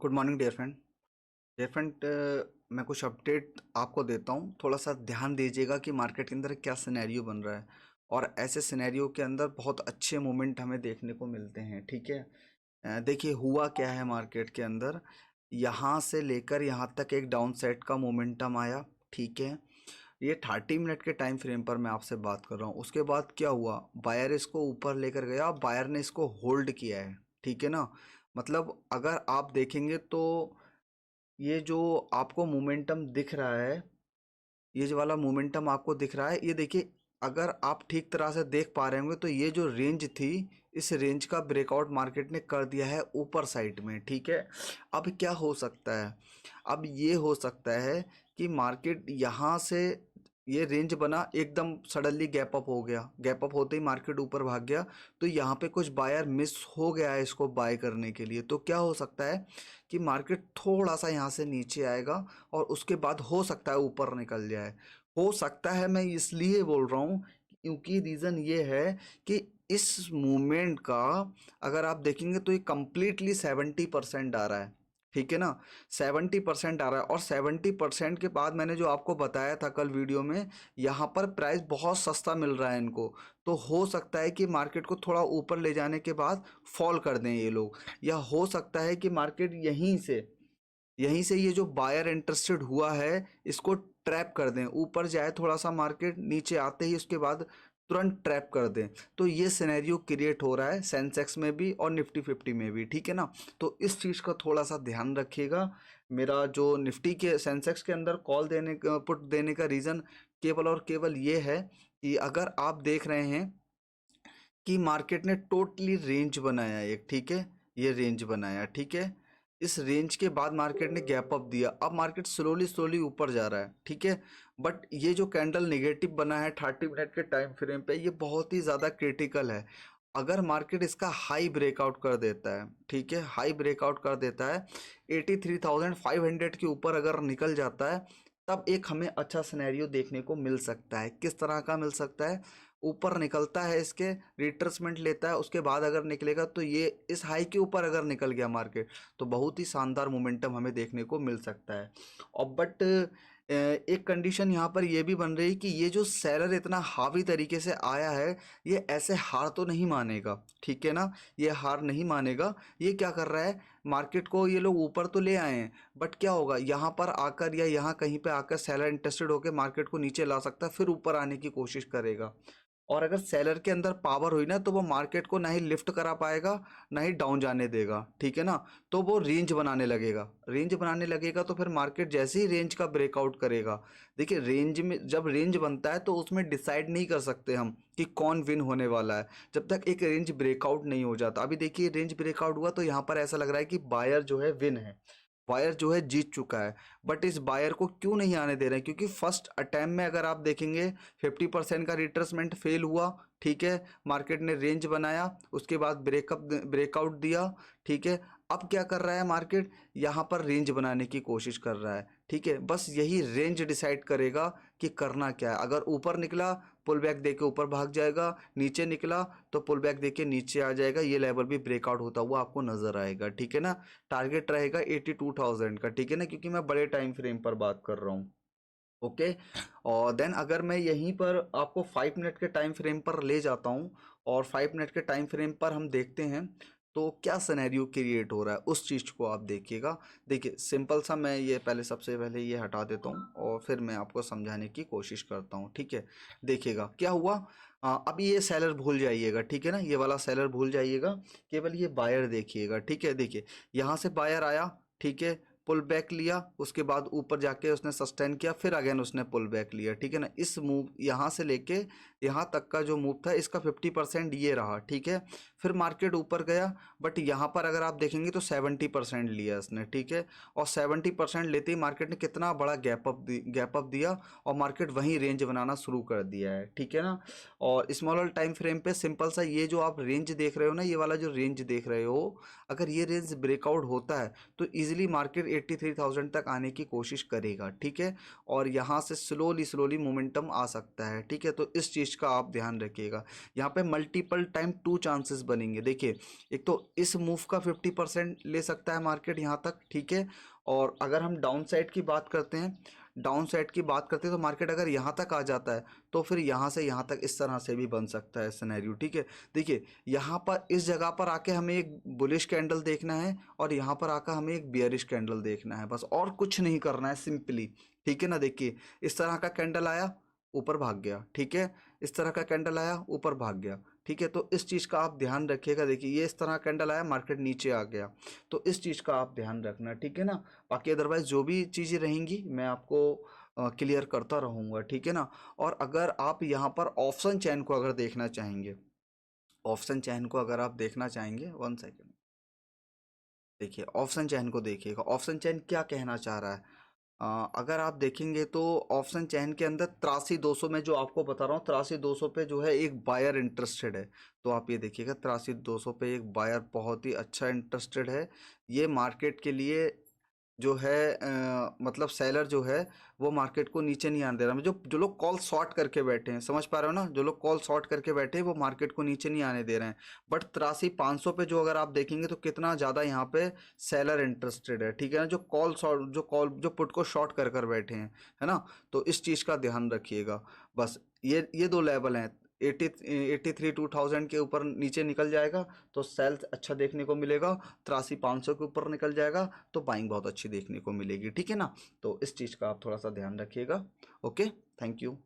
Good morning dear friend. मैं कुछ update आपको देता हूँ, थोड़ा सा ध्यान दीजिएगा कि मार्केट के अंदर क्या सिनेरियो बन रहा है। और ऐसे सिनेरियो के अंदर बहुत अच्छे मोमेंट हमें देखने को मिलते हैं। ठीक है, देखिए हुआ क्या है मार्केट के अंदर। यहाँ से लेकर यहाँ तक एक डाउन साइड का मोमेंटम आया। ठीक है, ये 30 मिनट के टाइम फ्रेम पर मैं आपसे बात कर रहा हूँ। उसके बाद क्या हुआ, बायर इसको ऊपर लेकर गया, बायर ने इसको होल्ड किया है। ठीक है ना, मतलब अगर आप देखेंगे तो ये जो आपको मोमेंटम दिख रहा है, ये जो वाला मोमेंटम आपको दिख रहा है, ये देखिए, अगर आप ठीक तरह से देख पा रहे होंगे तो ये जो रेंज थी, इस रेंज का ब्रेकआउट मार्केट ने कर दिया है ऊपर साइड में। ठीक है, अब क्या हो सकता है, अब ये हो सकता है कि मार्केट यहाँ से, ये रेंज बना एकदम सडनली गैप अप हो गया, गैप अप होते ही मार्केट ऊपर भाग गया, तो यहाँ पे कुछ बायर मिस हो गया है इसको बाय करने के लिए। तो क्या हो सकता है कि मार्केट थोड़ा सा यहाँ से नीचे आएगा और उसके बाद हो सकता है ऊपर निकल जाए। हो सकता है, मैं इसलिए बोल रहा हूँ क्योंकि रीज़न ये है कि इस मूवमेंट का अगर आप देखेंगे तो ये कंप्लीटली 70% आ रहा है। ठीक है ना, 70% आ रहा है। और 70% के बाद मैंने जो आपको बताया था कल वीडियो में, यहाँ पर प्राइस बहुत सस्ता मिल रहा है इनको, तो हो सकता है कि मार्केट को थोड़ा ऊपर ले जाने के बाद फॉल कर दें ये लोग, या हो सकता है कि मार्केट यहीं से ये जो बायर इंटरेस्टेड हुआ है इसको ट्रैप कर दें, ऊपर जाए थोड़ा सा मार्केट, नीचे आते ही उसके बाद तुरंत ट्रैप कर दें। तो ये सिनेरियो क्रिएट हो रहा है सेंसेक्स में भी और निफ्टी 50 में भी। ठीक है ना, तो इस चीज़ का थोड़ा सा ध्यान रखिएगा। मेरा जो निफ्टी के सेंसेक्स के अंदर कॉल देने का, पुट देने का रीज़न केवल और केवल ये है कि अगर आप देख रहे हैं कि मार्केट ने टोटली रेंज बनाया एक, ठीक है, ये रेंज बनाया। ठीक है, इस रेंज के बाद मार्केट ने गैप अप दिया, अब मार्केट स्लोली स्लोली ऊपर जा रहा है। ठीक है, बट ये जो कैंडल नेगेटिव बना है 30 मिनट के टाइम फ्रेम पे, ये बहुत ही ज़्यादा क्रिटिकल है। अगर मार्केट इसका हाई ब्रेकआउट कर देता है, ठीक है, हाई ब्रेकआउट कर देता है 83,500 के ऊपर अगर निकल जाता है, तब एक हमें अच्छा सिनेरियो देखने को मिल सकता है। किस तरह का मिल सकता है, ऊपर निकलता है, इसके रिट्रेसमेंट लेता है, उसके बाद अगर निकलेगा तो ये इस हाई के ऊपर अगर निकल गया मार्केट, तो बहुत ही शानदार मोमेंटम हमें देखने को मिल सकता है। और बट एक कंडीशन यहाँ पर ये भी बन रही है कि ये जो सेलर इतना हावी तरीके से आया है, ये ऐसे हार तो नहीं मानेगा। ठीक है ना, ये हार नहीं मानेगा। ये क्या कर रहा है, मार्केट को ये लोग ऊपर तो ले आए हैं, बट क्या होगा, यहाँ पर आकर या यहाँ कहीं पे आकर सेलर इंटरेस्टेड होकर मार्केट को नीचे ला सकता है, फिर ऊपर आने की कोशिश करेगा। और अगर सेलर के अंदर पावर हुई ना, तो वो मार्केट को ना ही लिफ्ट करा पाएगा, ना ही डाउन जाने देगा। ठीक है ना, तो वो रेंज बनाने लगेगा, रेंज बनाने लगेगा, तो फिर मार्केट जैसे ही रेंज का ब्रेकआउट करेगा, देखिए रेंज में जब रेंज बनता है तो उसमें डिसाइड नहीं कर सकते हम कि कौन विन होने वाला है, जब तक एक रेंज ब्रेकआउट नहीं हो जाता। अभी देखिए रेंज ब्रेकआउट हुआ तो यहाँ पर ऐसा लग रहा है कि बायर जो है विन है, बायर जो है जीत चुका है। बट इस बायर को क्यों नहीं आने दे रहे हैं, क्योंकि फर्स्ट अटैम्प्ट में अगर आप देखेंगे 50% का रिट्रेसमेंट फेल हुआ। ठीक है, मार्केट ने रेंज बनाया, उसके बाद ब्रेकआउट दिया। ठीक है, अब क्या कर रहा है मार्केट, यहाँ पर रेंज बनाने की कोशिश कर रहा है। ठीक है, बस यही रेंज डिसाइड करेगा कि करना क्या है। अगर ऊपर निकला, पुल बैक देके ऊपर भाग जाएगा, नीचे निकला तो पुल बैक देके नीचे आ जाएगा, ये लेवल भी ब्रेकआउट होता हुआ आपको नजर आएगा। ठीक है ना, टारगेट रहेगा 82,000 का। ठीक है ना, क्योंकि मैं बड़े टाइम फ्रेम पर बात कर रहा हूँ। ओके, और देन अगर मैं यहीं पर आपको 5 मिनट के टाइम फ्रेम पर ले जाता हूँ, और 5 मिनट के टाइम फ्रेम पर हम देखते हैं तो क्या सिनेरियो क्रिएट हो रहा है, उस चीज़ को आप देखिएगा। देखिए सिंपल सा, मैं ये पहले सबसे पहले ये हटा देता हूँ और फिर मैं आपको समझाने की कोशिश करता हूँ। ठीक है, देखिएगा क्या हुआ। अभी ये सेलर भूल जाइएगा, ठीक है ना, ये वाला सेलर भूल जाइएगा, केवल ये बायर देखिएगा। ठीक है, देखिए यहाँ से बायर आया, ठीक है, पुल बैक लिया, उसके बाद ऊपर जाके उसने सस्टेन किया, फिर अगेन उसने पुल बैक लिया। ठीक है ना, इस मूव यहाँ से लेके यहाँ तक का जो मूव था, इसका 50% ये रहा। ठीक है, फिर मार्केट ऊपर गया, बट यहाँ पर अगर आप देखेंगे तो 70% लिया इसने। ठीक है, और 70% लेते ही मार्केट ने कितना बड़ा गैप अप दिया और मार्केट वहीं रेंज बनाना शुरू कर दिया है। ठीक है ना, और स्मॉलर टाइम फ्रेम पे सिंपल सा, ये जो आप रेंज देख रहे हो ना, ये वाला जो रेंज देख रहे हो, अगर ये रेंज ब्रेकआउट होता है तो इजीली मार्केट 83,000 तक आने की कोशिश करेगा, ठीक है। और यहाँ से स्लोली मोमेंटम आ सकता है, ठीक है। तो इस चीज़ का आप ध्यान रखिएगा। यहाँ पे मल्टीपल टाइम 2 चांसेस बनेंगे। देखिए, एक तो इस मूव का 50% ले सकता है मार्केट यहाँ तक, ठीक है। और अगर हम डाउन साइड की बात करते हैं, तो मार्केट अगर यहाँ तक आ जाता है तो फिर यहाँ से यहाँ तक इस तरह से भी बन सकता है सिनेरियो, ठीक है। देखिए, यहाँ पर इस जगह पर आके हमें एक बुलिश कैंडल देखना है और यहाँ पर आकर हमें एक बियरिश कैंडल देखना है, बस और कुछ नहीं करना है, सिंपली, ठीक है ना। देखिए, इस तरह का कैंडल आया, ऊपर भाग गया, ठीक है। इस तरह का कैंडल आया, ऊपर भाग गया, ठीक है। तो इस चीज़ का आप ध्यान रखिएगा। देखिए, ये इस तरह कैंडल आया, मार्केट नीचे आ गया, तो इस चीज़ का आप ध्यान रखना, ठीक है ना। बाकी अदरवाइज जो भी चीज़ें रहेंगी मैं आपको क्लियर करता रहूँगा, ठीक है ना। और अगर आप यहाँ पर ऑप्शन चैन को अगर देखना चाहेंगे, वन सेकेंड, देखिए ऑप्शन चैन को देखिएगा। ऑप्शन चैन क्या कहना चाह रहा है, अगर आप देखेंगे तो ऑप्शन चैन के अंदर 83,200 में जो आपको बता रहा हूँ, 83,200 पे जो है एक बायर इंटरेस्टेड है। तो आप ये देखिएगा, 83,200 पे एक बायर बहुत ही अच्छा इंटरेस्टेड है। ये मार्केट के लिए जो है मतलब सेलर जो है वो मार्केट को नीचे नहीं आने दे रहा। जो जो लोग कॉल शॉर्ट करके बैठे हैं, समझ पा रहे हो ना, जो लोग कॉल शॉर्ट करके बैठे हैं वो मार्केट को नीचे नहीं आने दे रहे हैं। बट 83,500 पे जो अगर आप देखेंगे तो कितना ज़्यादा यहाँ पे सेलर इंटरेस्टेड है, ठीक है ना। जो पुट को शॉर्ट कर कर बैठे हैं, है ना। तो इस चीज़ का ध्यान रखिएगा। बस ये दो लेवल हैं। 83,200 के ऊपर नीचे निकल जाएगा तो सेल अच्छा देखने को मिलेगा, 83,500 के ऊपर निकल जाएगा तो बाइंग बहुत अच्छी देखने को मिलेगी, ठीक है ना। तो इस चीज़ का आप थोड़ा सा ध्यान रखिएगा। Okay, thank you.